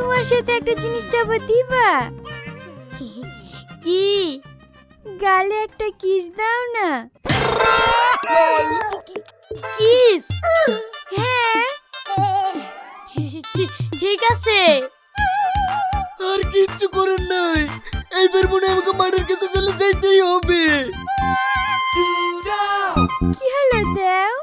তোমার সাথে একটা জিনিস চাবো, দিবা? কি? গালে একটা কিস দাও না। কিস? হ্যাঁ ঠিক আছে। আর কিচ্ছু করার নাই, এইবার মনে হয় আমাকে মাঠের কাছে চলে যাইতেই হবে। কি হলো দাও?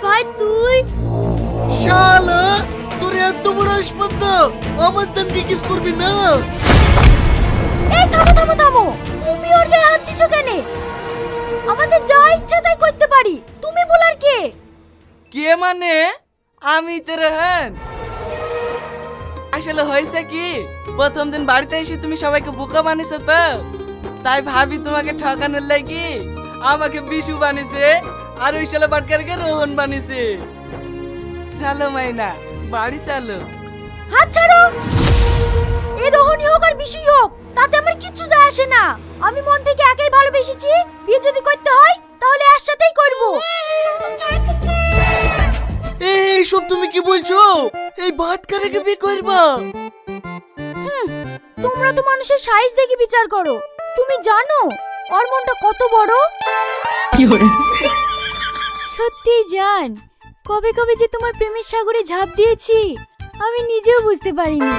ভাই তুই? শালা, তোর এত বড় আসপাত্তা, আমার জানকে কিস করবি না? এই থামো থামো থামো, তুমি ওর গায়ে হাত দিছো কেন? আমাদের যা ইচ্ছা তাই করতে পারি, তুমি বলার কে? কে মানে? আমি তো রহন। আসলে হয়েছে কি, প্রথম দিন বাড়িতে এসে তুমি সবাইকে বোকা বানিয়েছো তো, তাই ভাবি তোমাকে ঠকানোর লাগি আমাকে বিশু বানিয়েছে আর ওই শালা বাটকারকে রোহন বানিয়েছে। চলো মাইনা, বাড়ি চলো। হাত ছাড়ো। এই রোহনই হোক আর বিশুই হোক, তাতে আমার কিচ্ছু যায় আসে না। আমি মন থেকে একাই ভালোবেসেছি, বিয়ে যদি করতে হয় তাহলে এর সাথেই করব। এইসব তুমি কি বলছো? এই বাটকারাকে বিয়ে করবা? তোমরা তো মানুষের সাইজ দেখে বিচার করো। তুমি জানো ওর মনটা কত বড়? সত্যি জান, কবে কবে যে তোমার প্রেমের সাগরে ঝাঁপ দিয়েছি আমি নিজেও বুঝতে পারিনি।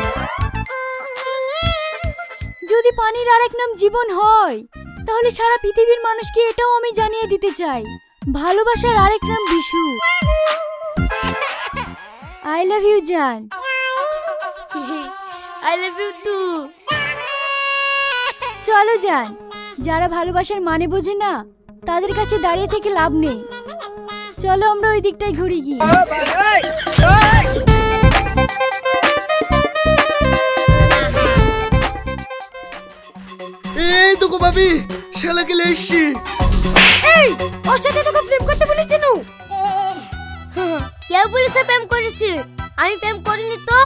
যদি পানির আরেক নাম জীবন হয়, তাহলে সারা পৃথিবীর মানুষকে এটাও আমি জানিয়ে দিতে চাই, ভালোবাসার আরেক নাম বিশু। আই লাভ ইউ জান। I love you too. চলো জান, যারা ভালোবাসার মানে বোঝে না তাদের কাছে দাঁড়িয়ে থেকে লাভ নেই। চলো আমরা ওই দিকটাই ঘুরে গিয়ে। এই তো গো ভাবি, শালাকে লেসছি। এই ওর সাথে তোকে প্রেম করতে বলেছি নু? কেউ বলেছে প্রেম করেছি? আমি প্রেম করিনি তো।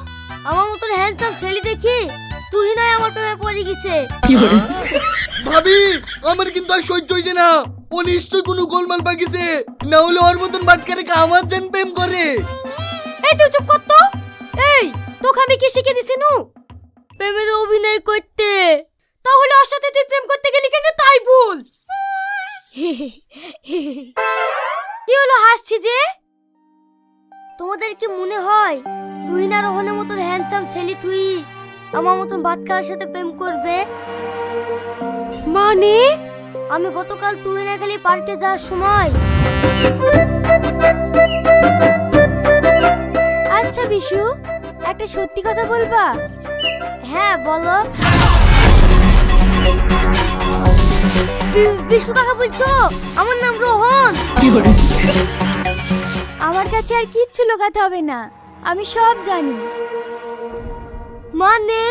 আমার মতন হ্যান্ডসাম ছেলে দেখি তুই নয় আমার প্রেমে পড়ে গেছে। ভাবি, আমার কিন্তু আর সহ্য হইছে না। ও নিশ্চয় কোনো গোলমাল পাকিছে, না হলে ওর মতন বাটকারাকে আমার জান প্রেম করে। এই তুই চুপ কর তো। এই তোকে আমি কি শিখে দিছি নু? প্রেমের অভিনয় করতে। তাহলে ওর সাথে তুই প্রেম করতে গেলি কেন তাই বল। কি হলো হাসছি যে? তোমাদের কি মনে হয় তুই না রোহনের মতন হ্যান্ডসাম ছেলে তুই আমার মতন বাটকার সাথে প্রেম করবে? মানে আমি গতকাল তুই না গেলি পার্কে যাওয়ার সময়। আচ্ছা বিশু, একটা সত্যি কথা বলবা? হ্যাঁ বলো। বিশু কাকা বলছো? আমার নাম রোহন। আমার কাছে আর কিচ্ছু লুকাতে হবে না, আমি সব জানি। মানে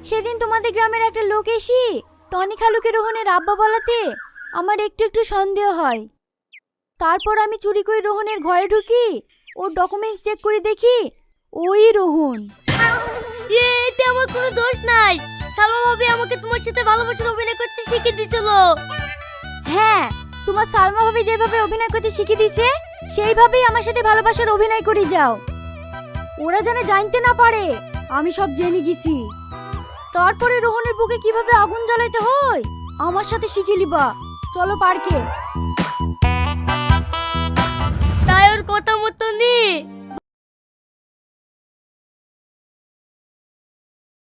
সেদিন তোমাদের গ্রামের একটা লোক এসে টনি খালুকে রোহনের আব্বা বলাতে আমার একটু একটু সন্দেহ হয়। তারপর আমি চুরি করে রোহনের ঘরে ঢুকি, ওর ডকুমেন্টস চেক করে দেখি ওই রোহন। এতে আমার কোনো দোষ নাই। সালমা ভাবি আমাকে তোমার সাথে ভালোবাসার অভিনয় করতে শিখিয়ে দিয়েছিল। হ্যাঁ, তোমার সালমা ভাবি যেভাবে অভিনয় করতে শিখিয়ে দিয়েছে সেইভাবেই আমার সাথে ভালোবাসার অভিনয় করে যাও। ওরা যেন জানতে না পারে আমি সব জেনে গেছি। তারপরে রোহনের বুকে কিভাবে আগুন জ্বালাইতে হয় আমার সাথে শিখে লিবা। চলো পার্কে।